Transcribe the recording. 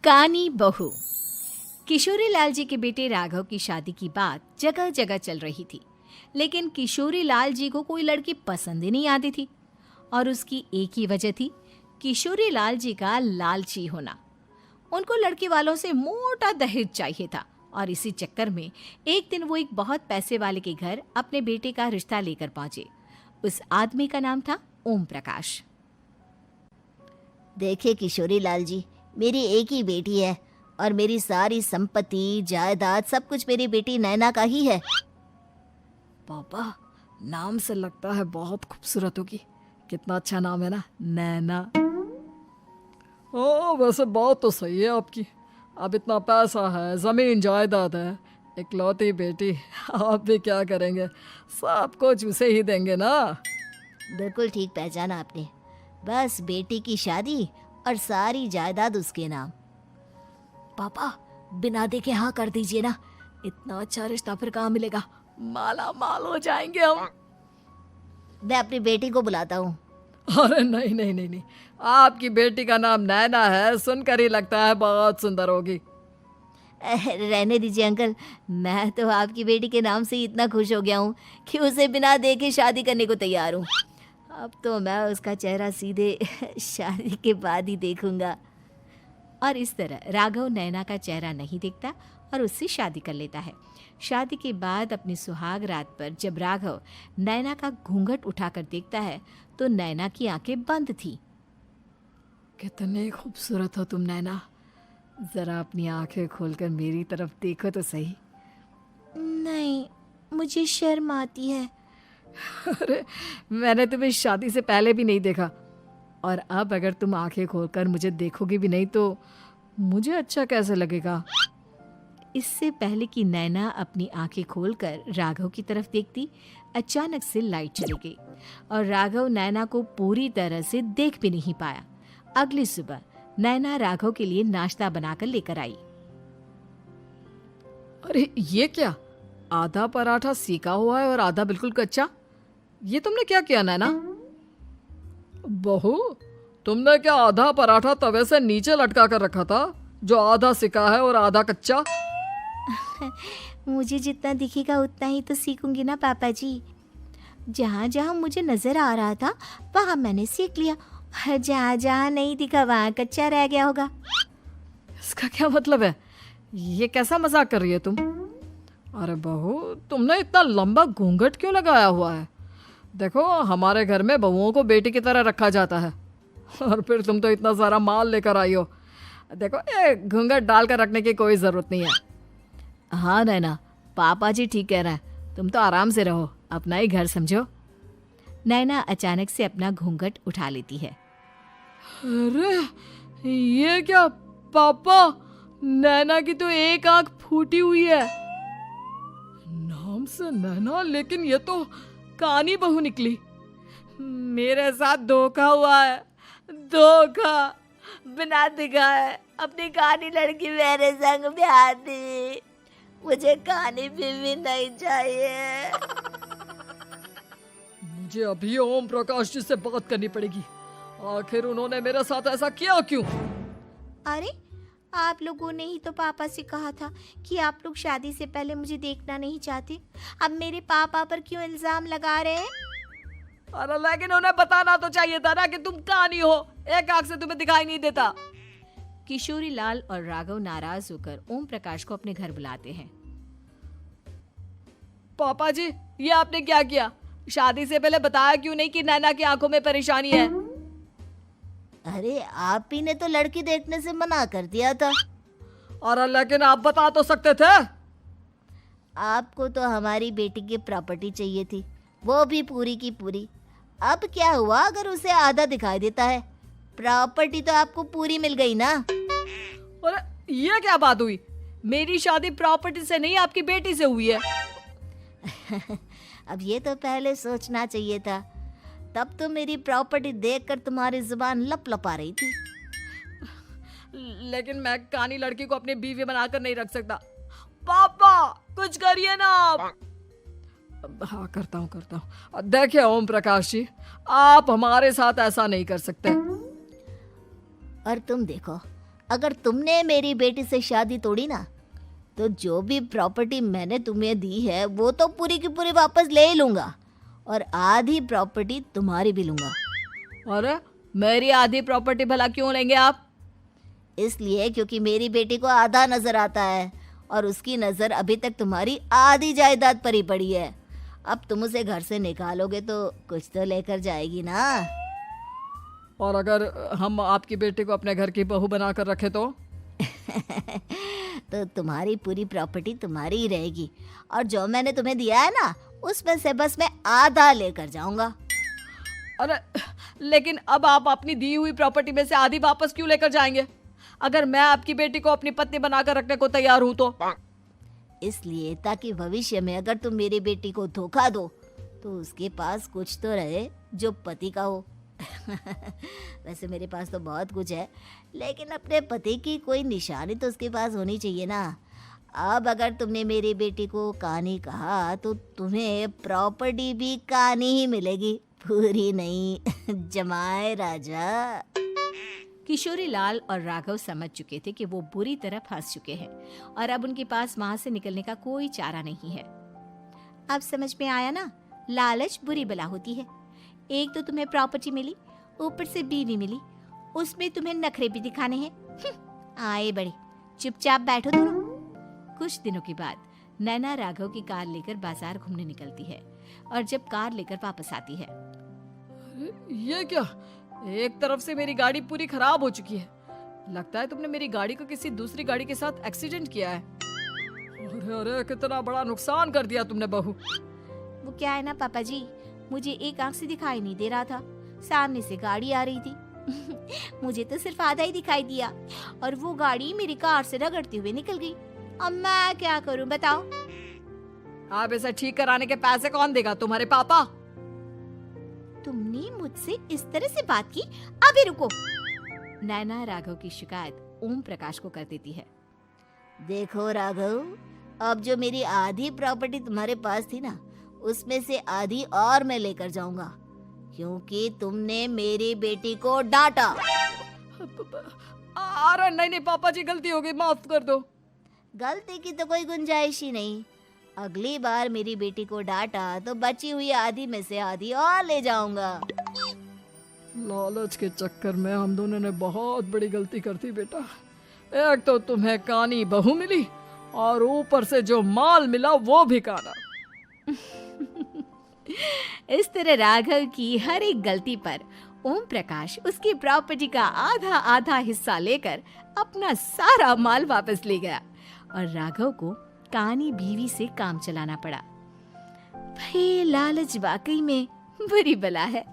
कानी बहू। किशोरी लाल जी के बेटे राघव की शादी की बात जगह जगह चल रही थी, लेकिन किशोरी लाल जी को कोई लड़की पसंद ही नहीं आती थी। और उसकी एक ही वजह थी, किशोरी लाल जी का लालची होना। उनको लड़की वालों से मोटा दहेज चाहिए था और इसी चक्कर में एक दिन वो एक बहुत पैसे वाले के घर अपने बेटे का रिश्ता लेकर पहुंचे। उस आदमी का नाम था ओम प्रकाश। देखिए किशोरी लाल जी, मेरी एक ही बेटी है और मेरी सारी संपत्ति जायदाद सब कुछ मेरी बेटी नैना का ही है। पापा, नाम से लगता है बहुत खूबसूरत होगी। कितना अच्छा नाम है ना, नैना। ओ, वैसे बात तो सही है आपकी। अब इतना पैसा है, जमीन जायदाद है, इकलौती बेटी, आप भी क्या करेंगे? सब कुछ उसे ही देंगे ना। बिल्कुल ठीक पहचाना आपने। बस बेटी की शादी और सारी जायदाद उसके नाम। पापा, बिना देखे हाँ कर दीजिए ना। इतना अच्छा रिश्ता फिर कहाँ मिलेगा? माला माल हो जाएंगे हम। मैं अपनी बेटी को बुलाता हूँ। अरे नहीं नहीं नहीं नहीं, आपकी बेटी का नाम नैना है, सुनकर ही लगता है बहुत सुंदर होगी। रहने दीजिए अंकल, मैं तो आपकी बेटी के नाम से ही इतना खुश हो गया हूँ कि उसे बिना देखे शादी करने को तैयार हूँ। अब तो मैं उसका चेहरा सीधे शादी के बाद ही देखूंगा। और इस तरह राघव नैना का चेहरा नहीं देखता और उससे शादी कर लेता है। शादी के बाद अपनी सुहाग रात पर जब राघव नैना का घूंघट उठाकर देखता है तो नैना की आंखें बंद थी। कितनी खूबसूरत हो तुम नैना, जरा अपनी आंखें खोलकर मेरी तरफ देखो तो सही। नहीं, मुझे शर्म आती है। अरे, मैंने तुम्हें शादी से पहले भी नहीं देखा, और अब अगर तुम आंखें खोलकर मुझे देखोगी भी नहीं तो मुझे अच्छा कैसे लगेगा? इससे पहले कि नैना अपनी आंखें खोलकर राघव की तरफ देखती, अचानक से लाइट चली गई और राघव नैना को पूरी तरह से देख भी नहीं पाया। अगली सुबह नैना राघव के लिए नाश्ता बनाकर लेकर आई। अरे ये क्या, आधा पराठा सीका हुआ है और आधा बिल्कुल कच्चा। ये तुमने क्या किया नैना? बहू, तुमने क्या आधा पराठा तवे से नीचे लटका कर रखा था, जो आधा सिका है और आधा कच्चा? मुझे जितना दिखेगा उतना ही तो सीखूंगी ना पापा जी। जहाँ जहाँ मुझे नजर आ रहा था वहाँ मैंने सीख लिया, जहाँ जहाँ नहीं दिखा वहाँ कच्चा रह गया होगा। इसका क्या मतलब है? ये कैसा मजाक कर रही है तुम? अरे बहू, तुमने इतना लंबा घूंघट क्यों लगाया हुआ है? देखो, हमारे घर में बहुओं को बेटी की तरह रखा जाता है, और फिर तुम तो इतना सारा माल लेकर आई हो। देखो, ये घूंघट डालकर रखने की कोई ज़रूरत नहीं है। हाँ नैना, पापा जी ठीक कह रहे हैं, तुम तो आराम से रहो, अपना ही घर समझो। नैना अचानक से अपना घूंघट उठा लेती है। अरे ये क्या पापा, नैना की तो एक आंख फूटी हुई है। नाम से नैना, लेकिन ये तो कानी बहू निकली। मेरे साथ धोखा हुआ है, धोखा। बिना दिखाए अपनी कानी लड़की मेरे संग ब्याह दी। मुझे कानी बीवी नहीं चाहिए। मुझे अभी ओम प्रकाश जी से बात करनी पड़ेगी। आखिर उन्होंने मेरे साथ ऐसा किया क्यों? अरे, आप लोगों ने ही तो पापा से कहा था कि आप लोग शादी से पहले मुझे देखना नहीं चाहते। अब मेरे पापा पर क्यों इल्जाम लगा रहे हैं? अरे लेकिन उन्हें बताना तो चाहिए था ना कि तुम कानी हो, एक आंख से तुम्हें दिखाई नहीं देता। किशोरी लाल और राघव नाराज होकर ओम प्रकाश को अपने घर बुलाते हैं। पापा जी, ये आपने क्या किया? शादी से पहले बताया क्यों नहीं कि नैना की आंखों में परेशानी है? अरे, आप ही ने तो लड़की देखने से मना कर दिया था। अरे लेकिन आप बता तो सकते थे। आपको तो हमारी बेटी की प्रॉपर्टी चाहिए थी, वो भी पूरी की पूरी। अब क्या हुआ अगर उसे आधा दिखाई देता है? प्रॉपर्टी तो आपको पूरी मिल गई ना। अरे ये क्या बात हुई? मेरी शादी प्रॉपर्टी से नहीं, आपकी बेटी से हुई है। अब ये तो पहले सोचना चाहिए था, तब तो मेरी प्रॉपर्टी देखकर तुम्हारी जुबान लप लपा रही थी। लेकिन मैं कानी लड़की को अपनी बीवी बनाकर नहीं रख सकता। पापा, कुछ करिए ना आप। हाँ, करता हूँ। देखिए ओम प्रकाश जी, आप हमारे साथ ऐसा नहीं कर सकते। और तुम देखो, अगर तुमने मेरी बेटी से शादी तोड़ी ना, तो जो भी प्रॉपर्टी मैंने तुम्हें दी है वो तो पूरी की पूरी वापस ले ही लूँगा, और आधी प्रॉपर्टी तुम्हारी भी लूँगा। अरे मेरी आधी प्रॉपर्टी भला क्यों लेंगे आप? इसलिए क्योंकि मेरी बेटी को आधा नजर आता है और उसकी नज़र अभी तक तुम्हारी आधी जायदाद पर ही पड़ी है। अब तुम उसे घर से निकालोगे तो कुछ तो लेकर जाएगी ना। और अगर हम आपकी बेटी को अपने घर की बहू बना कर रखे तो? तो तुम्हारी पूरी प्रॉपर्टी तुम्हारी ही रहेगी, और जो मैंने तुम्हें दिया है ना, उसमें से बस मैं आधा लेकर जाऊंगा। अरे लेकिन अब आप अपनी दी हुई प्रॉपर्टी में से आधी वापस क्यों लेकर जाएंगे? अगर मैं आपकी बेटी को अपनी पत्नी बनाकर रखने को तैयार हूं तो? इसलिए ताकि भविष्य में अगर तुम मेरी बेटी को धोखा दो तो उसके पास कुछ तो रहे जो पति का हो। वैसे मेरे पास तो बहुत कुछ है, लेकिन अपने पति की कोई निशानी तो उसके पास होनी चाहिए ना। अब अगर तुमने मेरी बेटी को कानी कहा तो तुम्हें प्रॉपर्टी भी कानी ही मिलेगी, पूरी नहीं। जमाए राजा। किशोरी लाल और राघव समझ चुके थे कि वो बुरी तरह फंस चुके हैं और अब उनके पास वहां से निकलने का कोई चारा नहीं है। अब समझ में आया ना, लालच बुरी बला होती है। एक तो तुम्हें प्रॉपर्टी मिली, ऊपर से बीवी मिली, उसमें तुम्हें नखरे भी दिखाने हैं। आए बड़े, चुपचाप बैठो दोनों। कुछ दिनों के बाद नैना राघव की कार लेकर बाजार घूमने निकलती है और जब कार लेकर वापस आती है, ये क्या? एक तरफ से मेरी गाड़ी पूरी खराब हो चुकी है। लगता है तुमने मेरी गाड़ी को किसी दूसरी गाड़ी के साथ एक्सीडेंट किया है। अरे अरे कितना बड़ा नुकसान कर दिया तुमने बहू। वो क्या है ना पापा जी, मुझे एक आंख से दिखाई नहीं दे रहा था, सामने से गाड़ी आ रही थी। मुझे तो सिर्फ आधा ही दिखाई दिया और वो गाड़ी मेरी कार से रगड़ते हुए निकल गई। अब मैं क्या करूं बताओ? आप इसे ठीक कराने के पैसे कौन देगा? तुम्हारे पापा? तुमने मुझसे इस तरह से बात की? अभी रुको। नैना राघव की शिकायत ओम प्रकाश को कर देती है। देखो राघव, अब जो मेरी आधी प्रॉपर्टी तुम्हारे पास थी ना, उसमें से आधी और मैं लेकर जाऊंगा, क्योंकि तुमने मेरी बेटी को डांटा। अरे नहीं नहीं पापा जी, गलती हो गई, माफ कर दो। गलती की तो कोई गुंजाइश ही नहीं। अगली बार मेरी बेटी को डांटा तो बची हुई आधी में से आधी और ले जाऊंगा। लालच के चक्कर में हम दोनों ने बहुत बड़ी गलती कर दी बेटा। एक तो तुम्हें कानी बहू मिली और ऊपर से जो माल मिला वो भी काना। इस तरह राघव की हर एक गलती पर ओम प्रकाश उसकी प्रॉपर्टी का आधा आधा हिस्सा लेकर अपना सारा माल वापस ले गया और राघव को कानी बीवी से काम चलाना पड़ा। भाई लालच वाकई में बुरी बला है।